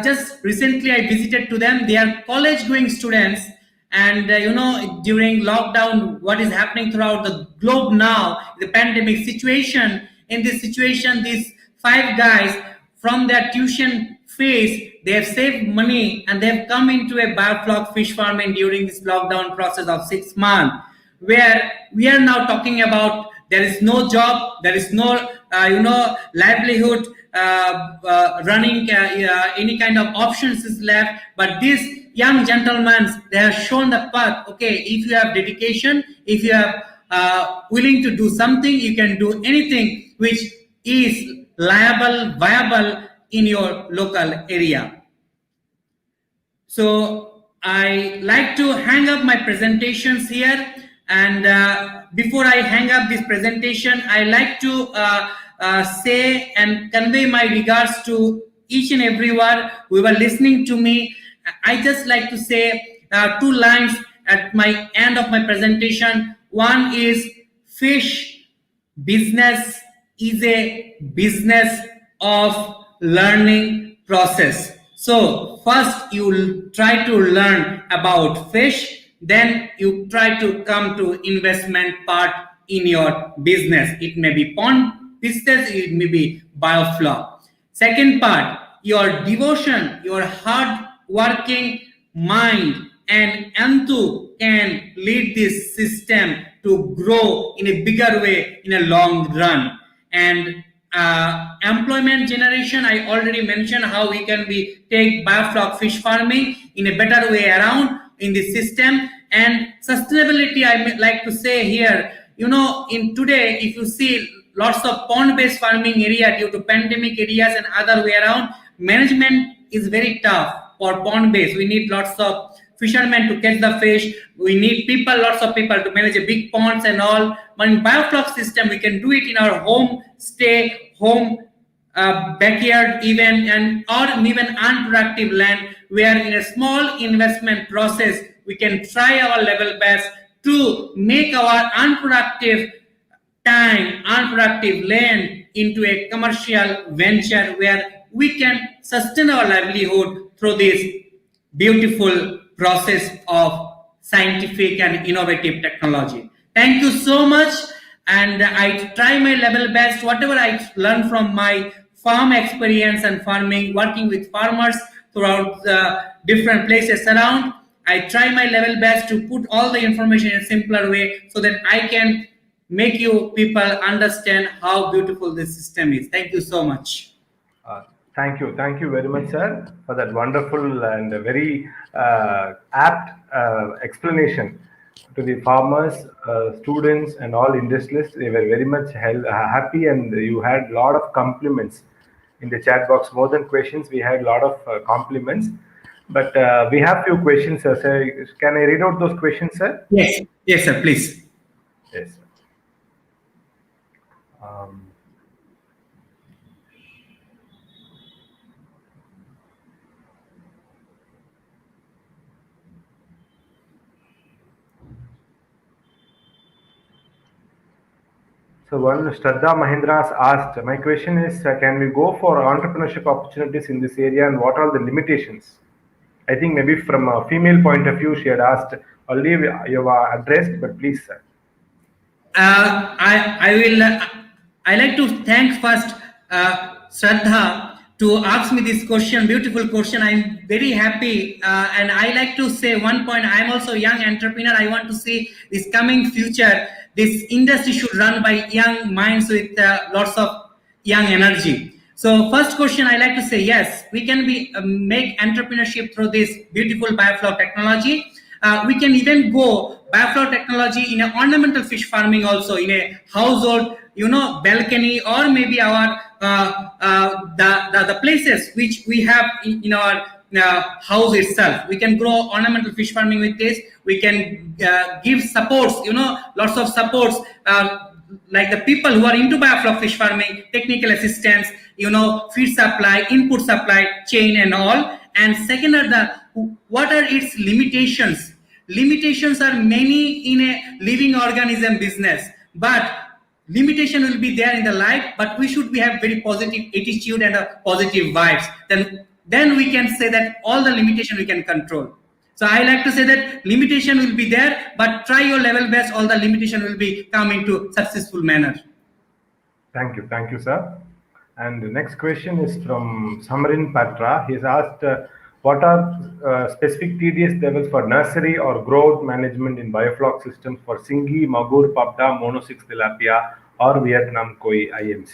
Just recently I visited to them. They are college going students, and you know, during lockdown, what is happening throughout the globe now, the pandemic situation, in this situation, these 5 guys from their tuition phase, they have saved money and they have come into a biofloc fish farming during this lockdown process of 6 months, where we are now talking about there is no job, there is no you know, livelihood, running any kind of options is left. But these young gentlemen, they have shown the path. Okay, if you have dedication, if you are willing to do something, you can do anything which is viable in your local area. So I like to hang up my presentations here, and before I hang up this presentation, I like to say and convey my regards to each and everyone who were listening to me. I just like to say 2 lines at my end of my presentation. One is, fish business is a business of learning process. So first you try to learn about fish, then you try to come to investment part in your business. It may be pond business, it may be biofloc. Second part, your devotion, your hard working mind and enthusiasm can lead this system to grow in a bigger way in a long run. And employment generation, I already mentioned how we can take biofloc fish farming in a better way around in the system. And sustainability, I like to say here, you know, in today, if you see lots of pond-based farming area due to pandemic areas and other way around. Management is very tough for pond-based. We need lots of fishermen to catch the fish. We need people, lots of people to manage a big ponds and all. But in biofloc system, we can do it in our home stay, home backyard even, and or even unproductive land, where in a small investment process, we can try our level best to make our unproductive time, unproductive land into a commercial venture where we can sustain our livelihood through this beautiful process of scientific and innovative technology. Thank you so much. And I try my level best, whatever I learned from my farm experience and farming, working with farmers throughout the different places around. I try my level best to put all the information in a simpler way so that I can make you people understand how beautiful this system is. Thank you so much. Thank you very much, sir, for that wonderful and very apt explanation to the farmers, students, and all industrialists. They were very much happy, and you had a lot of compliments in the chat box. More than questions, we had a lot of compliments. But we have few questions, sir. Can I read out those questions, sir? Yes, sir. Please. Yes, sir. So one Shraddha Mahindra has asked, my question is, can we go for entrepreneurship opportunities in this area, and what are the limitations? I think maybe from a female point of view, she had asked, already you have addressed, but please, sir. I like to thank first Shraddha to ask me this question, beautiful question. I'm very happy, and I like to say one point. I'm also a young entrepreneur. I want to see this coming future. This industry should run by young minds with lots of young energy. So first question, I like to say yes, we can make entrepreneurship through this beautiful biofloc technology. We can even go biofloc technology in an ornamental fish farming also, in a household, balcony, or maybe our the places which we have in our house itself. We can grow ornamental fish farming with this. We can give supports, lots of supports, like the people who are into biofloc fish farming, technical assistance, feed supply, input supply chain and all. And second are what are its limitations? Limitations are many in a living organism business, but limitation will be there in the life, but we should have very positive attitude and a positive vibes. Then we can say that all the limitation we can control. So I like to say that limitation will be there, but try your level best. All the limitation will be come into successful manner. Thank you, sir. And the next question is from Samarin Patra. He has asked, what are specific TDS levels for nursery or growth management in biofloc systems for Singhi, Magur, Papda, Mono 6 Tilapia, or Vietnam Koi IMC?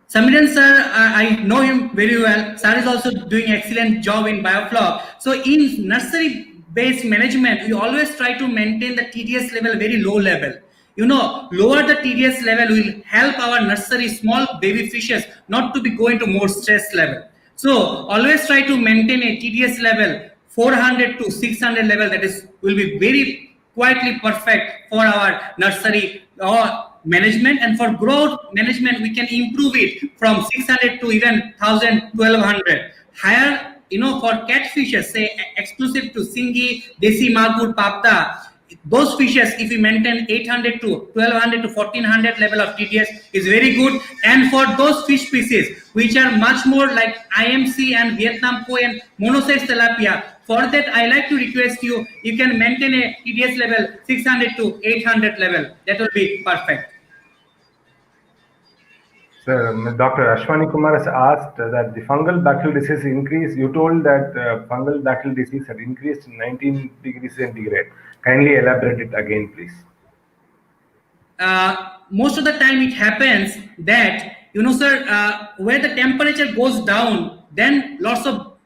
Samiran sir, I know him very well. Sir is also doing excellent job in biofloc. So in nursery-based management, we always try to maintain the TDS level very low level. Lower the TDS level will help our nursery small baby fishes not to be going to more stress level. So always try to maintain a TDS level 400 to 600 level. That will be very quietly perfect for our nursery or management. And for growth management, we can improve it from 600 to even 1000, 1200. Higher, for catfishes, say exclusive to Singhi, Desi, Magur, Papda, those fishes, if we maintain 800 to 1200 to 1400 level of TDS is very good. And for those fish species which are much more like IMC and Vietnam Koi and Mono 6 Tilapia, for that I like to request you can maintain a TDS level 600 to 800 level. That will be perfect. Sir, Dr. Ashwani Kumar has asked that the fungal bacterial disease increased. You told that fungal bacterial disease had increased to 19 degrees centigrade. Kindly elaborate it again, please. Most of the time it happens that, sir, where the temperature goes down, then lots of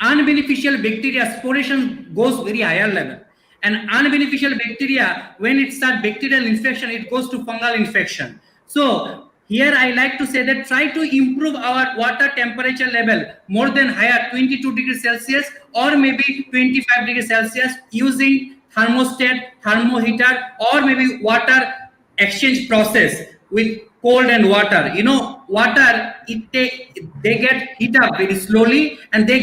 unbeneficial bacteria sporation goes very higher level. And unbeneficial bacteria, when it starts bacterial infection, it goes to fungal infection. So here I like to say that try to improve our water temperature level more than higher 22 degrees Celsius or maybe 25 degrees Celsius using thermostat, thermoheater, or maybe water exchange process with cold and water. You know, water they get heat up very slowly, and they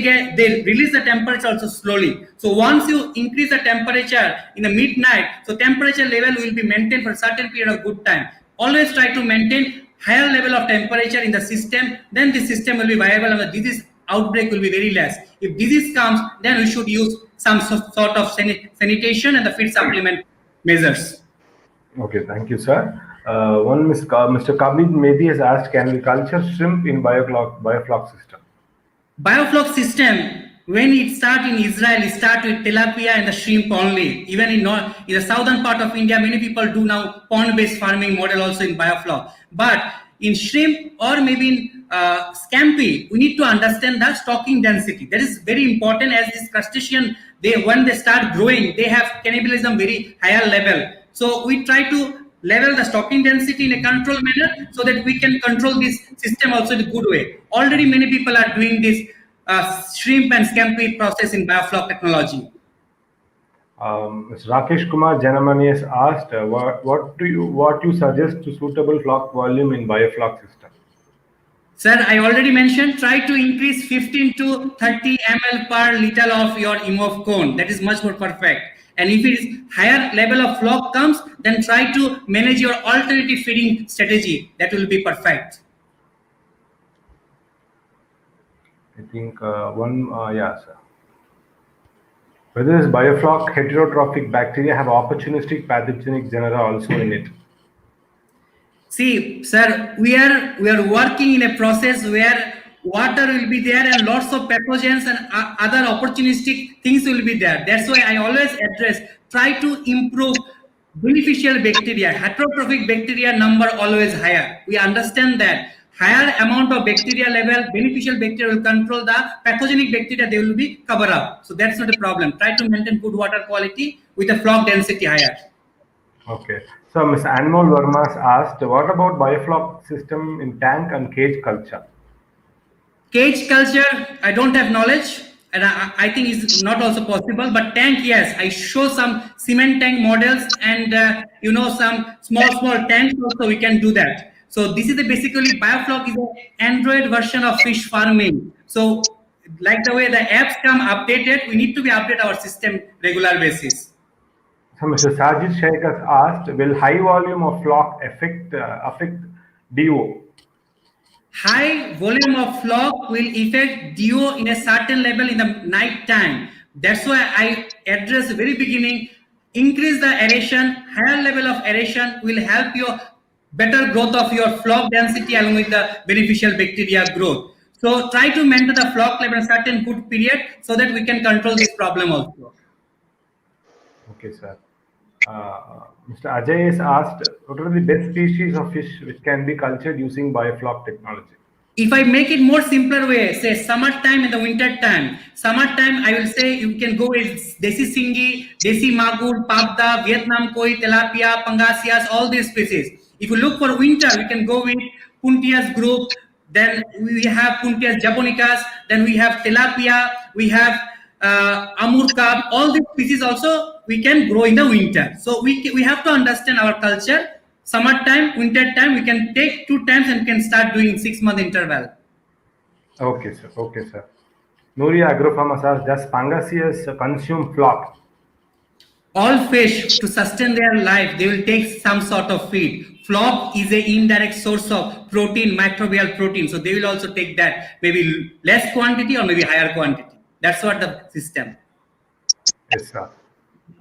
release the temperature also slowly. So once you increase the temperature in the midnight, so temperature level will be maintained for a certain period of good time. Always try to maintain higher level of temperature in the system, then the system will be viable and the disease outbreak will be very less. If disease comes, then we should use some sort of sanitation and the feed supplement measures. Okay, thank you, sir. Mr. Kabid maybe has asked, can we culture shrimp in biofloc system? Biofloc system, when it start in Israel, it start with tilapia and the shrimp only. Even in the southern part of India, many people do now pond-based farming model also in biofloc. But in shrimp or maybe in scampi, we need to understand the stocking density. That is very important, as this crustacean, when they start growing, they have cannibalism very higher level. So we try to level the stocking density in a controlled manner so that we can control this system also in a good way. Already many people are doing this shrimp and scampi process in biofloc technology. Mr. Rakesh Kumar Janamani has asked, what you suggest to suitable flock volume in biofloc system? Sir, I already mentioned, try to increase 15 to 30 ml per liter of your EMOF cone. That is much more perfect. And if it is higher level of flock comes, then try to manage your alternative feeding strategy. That will be perfect. I think yeah, sir. Whether this biofloc heterotrophic bacteria have opportunistic pathogenic genera also in it? See, sir, we are working in a process where water will be there and lots of pathogens and other opportunistic things will be there. That's why I always address, try to improve beneficial bacteria. Heterotrophic bacteria number always higher. We understand that higher amount of bacteria level, beneficial bacteria will control the pathogenic bacteria, they will be covered up. So that's not a problem. Try to maintain good water quality with a flock density higher. Okay. So Ms. Anmol Verma has asked, what about biofloc system in tank and cage culture? Cage culture, I don't have knowledge, and I think it's not also possible. But tank, yes, I show some cement tank models and some small tanks also we can do that. So this is basically biofloc is an Android version of fish farming. So like the way the apps come updated, we need to be update our system regular basis. So Mr. Sajid Sheikh has asked, will high volume of flock affect DO? High volume of flock will affect DO in a certain level in the night time. That's why I addressed the very beginning, increase the aeration, higher level of aeration will help you better growth of your flock density along with the beneficial bacteria growth. So try to maintain the flock level in a certain good period so that we can control this problem also. Okay, sir. Mr. Ajay has asked, what are the best species of fish which can be cultured using biofloc technology? If I make it more simpler way, say summertime and the winter time. Summertime, I will say you can go with Desi Singi, Desi Magur, Pabda, Vietnam Koi, Tilapia, Pangasias, all these species. If you look for winter, we can go with Puntias group, then we have Puntias japonicas, then we have Tilapia, we have Amur carp, all these species also we can grow in the winter. So we have to understand our culture. Summertime, winter time, we can take 2 times and can start doing 6-month interval. Okay, sir. Okay, sir. Nuria Agropharma says, does Pangasius consume flock? All fish, to sustain their life, they will take some sort of feed. Flock is an indirect source of protein, microbial protein. So they will also take that, maybe less quantity or maybe higher quantity. That's what the system. Yes, sir.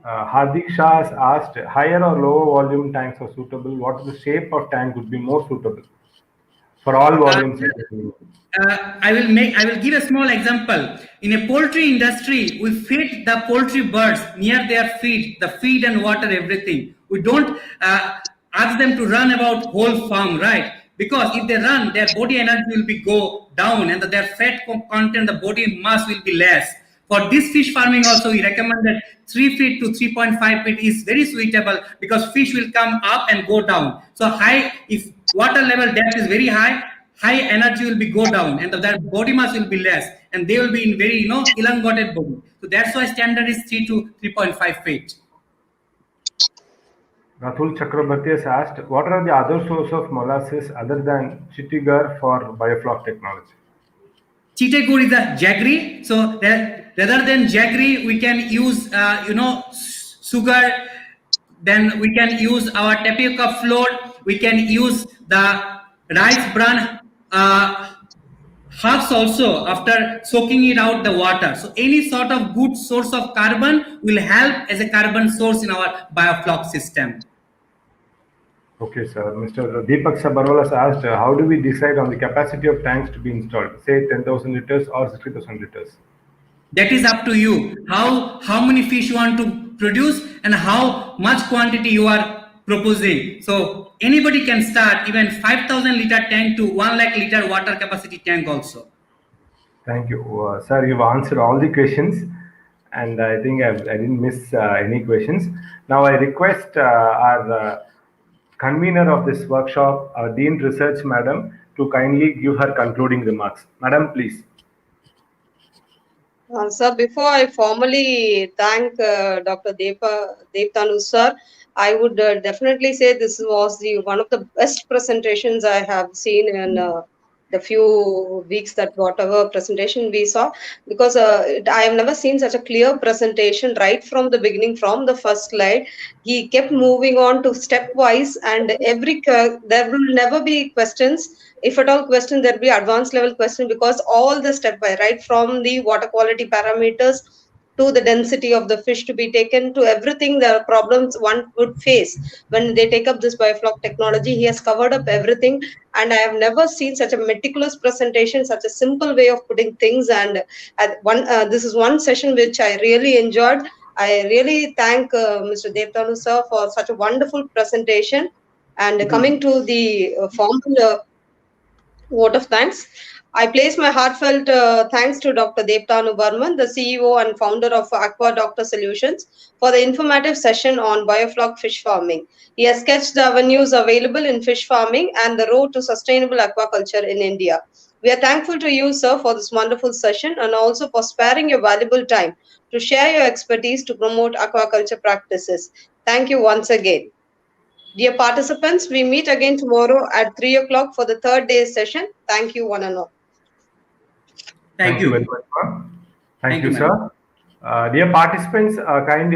Hardik Shah has asked, higher or lower volume tanks are suitable? What is the shape of tank would be more suitable for all volumes? I will give a small example. In a poultry industry, we feed the poultry birds near their feed, the feed and water, everything. We don't ask them to run about whole farm, right? Because if they run, their body energy will be go down and their fat content, the body mass will be less. For this fish farming also, we recommend that 3 feet to 3.5 feet is very suitable because fish will come up and go down. So high, if water level depth is very high, high energy will be go down and their body mass will be less and they will be in very, elongated body. So that's why standard is 3 to 3.5 feet. Ratul Chakrabarti has asked, what are the other sources of molasses other than Chittigar for biofloc technology? Chittigar is a jaggery. So rather than jaggery, we can use, sugar. Then we can use our tapioca flour. We can use the rice bran herbs also after soaking it out the water. So any sort of good source of carbon will help as a carbon source in our biofloc system. Okay, sir. Mr. Deepak Sabarwal has asked, how do we decide on the capacity of tanks to be installed? Say 10,000 liters or 60,000 liters? That is up to you. How many fish you want to produce and how much quantity you are proposing. So anybody can start even 5,000 liter tank to 1 lakh liter water capacity tank also. Thank you. Sir, you've answered all the questions and I think I didn't miss any questions. Now I request our convener of this workshop, Dean Research Madam, to kindly give her concluding remarks. Madam, please. Sir, before I formally thank Dr. Devtanu sir, I would definitely say this was one of the best presentations I have seen in the few weeks that whatever presentation we saw, because I have never seen such a clear presentation right from the beginning, from the first slide. He kept moving on to stepwise, and there will never be questions. If at all question, there will be advanced level question, because all the step by right from the water quality parameters to the density of the fish to be taken to everything, the problems one would face when they take up this biofloc technology. He has covered up everything, and I have never seen such a meticulous presentation, such a simple way of putting things. And this is one session which I really enjoyed. I really thank Mr. Devtanu sir for such a wonderful presentation. And coming to the formal vote of thanks, I place my heartfelt thanks to Dr. Devtanu Burman, the CEO and founder of Aqua Doctor Solutions, for the informative session on biofloc fish farming. He has sketched the avenues available in fish farming and the road to sustainable aquaculture in India. We are thankful to you, sir, for this wonderful session and also for sparing your valuable time to share your expertise to promote aquaculture practices. Thank you once again. Dear participants, we meet again tomorrow at 3 o'clock for the third day's session. Thank you, one and all. Thank you very much, ma'am. Thank you, sir. Dear participants, kind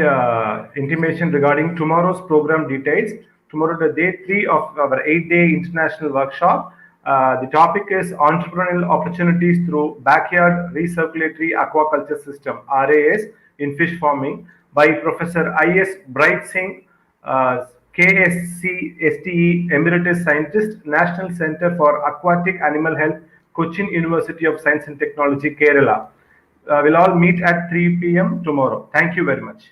intimation regarding tomorrow's program details. Tomorrow, the day 3 of our 8-day international workshop. The topic is entrepreneurial opportunities through backyard recirculatory aquaculture system (RAS) in fish farming by Professor I.S. Bright Singh, KSC STE Emeritus Scientist, National Center for Aquatic Animal Health, Cochin University of Science and Technology, Kerala. We'll all meet at 3 p.m. tomorrow. Thank you very much.